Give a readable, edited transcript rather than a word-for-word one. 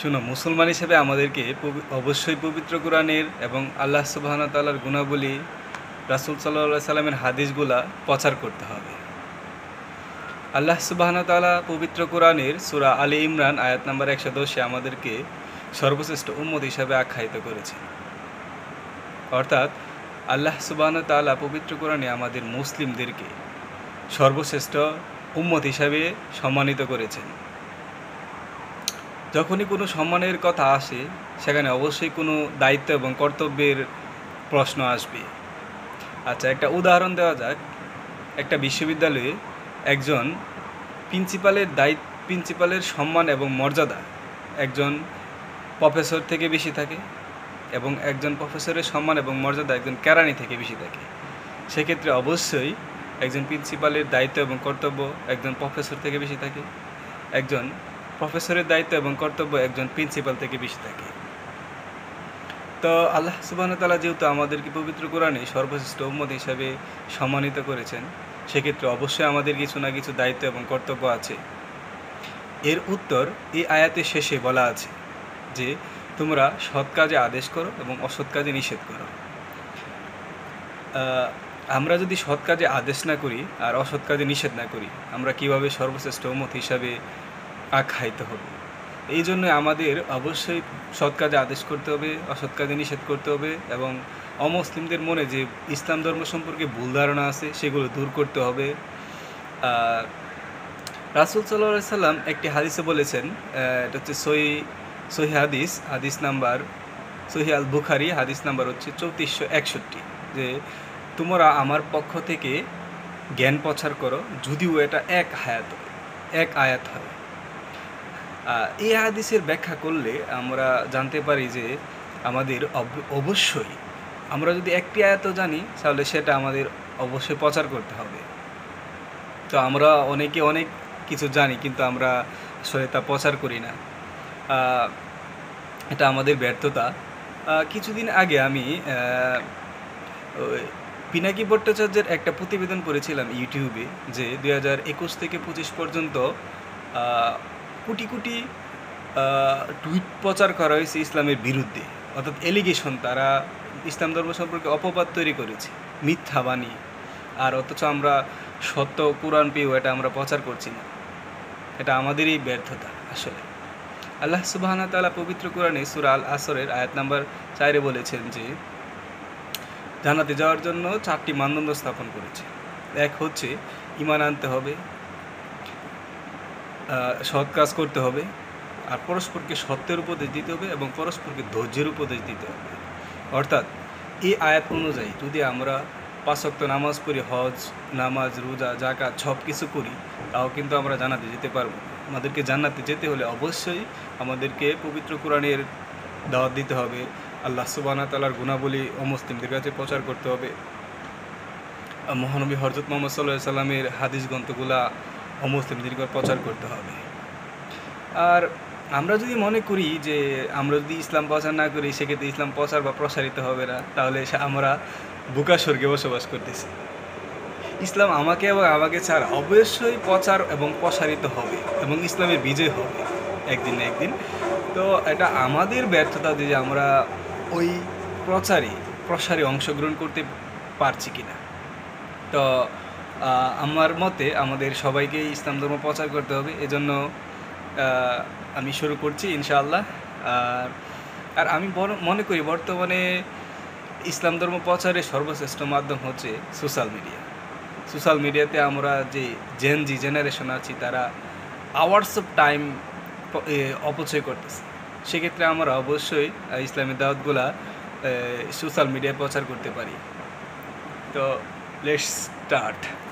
শুনো, মুসলমান হিসেবে আমাদেরকে অবশ্যই পবিত্র কোরআনের এবং আল্লাহ সুবহানাহু ওয়া তাআলার গুণাবলী, রাসূল সাল্লাল্লাহু আলাইহি সাল্লামের হাদিসগুলা প্রচার করতে হবে। আল্লাহ সুবহানাহু ওয়া তাআলা পবিত্র কোরআনের সূরা আলে ইমরান আয়াত নাম্বার 110-এ আমাদেরকে সর্বশ্রেষ্ঠ উম্মত হিসাবে আখ্যায়িত করেছেন। অর্থাৎ আল্লাহ সুবহানাহু ওয়া তাআলা পবিত্র কোরআনে আমাদের মুসলিমদেরকে সর্বশ্রেষ্ঠ উম্মত হিসাবে সম্মানিত করেছেন। যখনই কোনো সম্মানের কথা আসে, সেখানে অবশ্যই কোনো দায়িত্ব এবং কর্তব্যের প্রশ্ন আসবে। আচ্ছা, একটা উদাহরণ দেওয়া যাক। একটা বিশ্ববিদ্যালয়ে একজন প্রিন্সিপালের সম্মান এবং মর্যাদা একজন প্রফেসর থেকে বেশি থাকে, এবং একজন প্রফেসরের সম্মান এবং মর্যাদা একজন কেরানি থেকে বেশি থাকে। সেক্ষেত্রে অবশ্যই একজন প্রিন্সিপালের দায়িত্ব এবং কর্তব্য একজন প্রফেসর থেকে বেশি থাকে, একজন প্রফেসরের দায়িত্ব এবং কর্তব্য একজন প্রিন্সিপাল থেকে বেশি থাকে। তো আল্লাহ সুবহানাহু ওয়া তাআলা যেহেতু আমাদেরকে পবিত্র কোরআনে সর্বশ্রেষ্ঠ উম্মত হিসাবে সম্মানিত করেছেন, সেক্ষেত্রে অবশ্যই আমাদের কিছু না কিছু দায়িত্ব এবং কর্তব্য আছে। এর উত্তর এই আয়াতের শেষে বলা আছে যে, তোমরা সৎ কাজে আদেশ করো এবং অসৎ কাজে নিষেধ করো। আমরা যদি সৎ কাজে আদেশ না করি আর অসৎ কাজে নিষেধ না করি, আমরা কিভাবে সর্বশ্রেষ্ঠ উম্মত হিসাবে আখ্যায়িত হব? এই জন্য আমাদের অবশ্যই সৎ কাজে আদেশ করতে হবে, অসৎ কাজে নিষেধ করতে হবে, এবং অমুসলিমদের মনে যে ইসলাম ধর্ম সম্পর্কে ভুল ধারণা আছে সেগুলো দূর করতে হবে। রাসূল সাল্লাল্লাহু আলাইহি সাল্লাম একটি হাদিসে বলেছেন, এটা হচ্ছে হাদিস নাম্বার সহিহ আল বুখারী, হাদিস নাম্বার হচ্ছে 3461, যে তোমরা আমার পক্ষ থেকে জ্ঞান প্রচার করো, যদিও এটা এক আয়াত হয়। এই হাদিসের ব্যাখ্যা করলে আমরা জানতে পারি যে আমাদের অবশ্যই, আমরা যদি একটি আয়াতও জানি তাহলে সেটা আমাদের অবশ্যই প্রচার করতে হবে। তো আমরা অনেকে অনেক কিছু জানি, কিন্তু আমরা আসলে তা প্রচার করি না। এটা আমাদের ব্যর্থতা। কিছুদিন আগে আমি পিনাকি ভট্টাচার্যের একটা প্রতিবেদন পড়েছিলাম ইউটিউবে, যে 2021 থেকে 25 পর্যন্ত কোটি কোটি টুইট প্রচার করা হয়েছে ইসলামের বিরুদ্ধে, অর্থাৎ এলিগেশন। তারা ইসলাম ধর্ম সম্পর্কে অপবাদ তৈরি করেছে, মিথ্যা বানিয়ে। আর অথচ আমরা সত্য কোরআন পেয়েও এটা আমরা প্রচার করছি না। এটা আমাদেরই ব্যর্থতা আসলে। আল্লাহ সুবহানাহু ওয়া তাআলা পবিত্র কোরআনে সূরা আল আসরের আয়াত নাম্বার 4-এ বলেছেন যে, জান্নাতে যাওয়ার জন্য 4টি মানদণ্ড স্থাপন করেছে। এক হচ্ছে ঈমান আনতে হবে, সৎ কাজ করতে হবে, আর পরস্পরকে সত্যের উপদেশ দিতে হবে, এবং পরস্পরকে ধৈর্যের উপদেশ দিতে হবে। অর্থাৎ এই আয়াত অনুযায়ী যদি আমরা 5 ওয়াক্ত নামাজ পড়ি, হজ, নামাজ, রোজা, যাকাত সব কিছু করি, তাও কিন্তু আমরা জান্নাতে যেতে পারবো। আমাদেরকে জান্নাতে যেতে হলে অবশ্যই আমাদেরকে পবিত্র কোরআনের দাওয়াত দিতে হবে, আল্লাহ সুবহানাহু ওয়া তাআলার গুণাবলী অমুসলিমদের কাছে প্রচার করতে হবে, মহানবী হযরত মুহাম্মদ সাল্লাল্লাহু আলাইহি সাল্লামের হাদিস গ্রন্থগুলা অমুসলিমদের কাছে প্রচার করতে হবে। আর আমরা যদি মনে করি যে আমরা যদি ইসলাম প্রচার না করি, সেক্ষেত্রে ইসলাম প্রচার বা প্রসারিত হবে না, তাহলে আমরা বোকা স্বর্গে বসবাস করতেছি। ইসলাম আমাকে এবং আমাকে ছাড়া অবশ্যই প্রচার এবং প্রসারিত হবে, এবং ইসলামের বিজয় হবে একদিন না একদিন। তো এটা আমাদের ব্যর্থতা যে আমরা ওই প্রসারে অংশগ্রহণ করতে পারছি কিনা। তো আমার মতে আমাদের সবাইকেই ইসলাম ধর্ম প্রচার করতে হবে। এজন্য আমি শুরু করছি ইনশাআল্লাহ। আর আমি মনে করি বর্তমানে ইসলাম ধর্ম প্রচারের সর্বশ্রেষ্ঠ মাধ্যম হচ্ছে সোশ্যাল মিডিয়াতে আমরা যে জেনারেশন আছি, তারা আওয়ার্স অফ টাইম অপচয় করতেছে। সেক্ষেত্রে আমরা অবশ্যই ইসলামের দাওয়াতগুলা সোশ্যাল মিডিয়ায় প্রচার করতে পারি। তো লেটস স্টার্ট।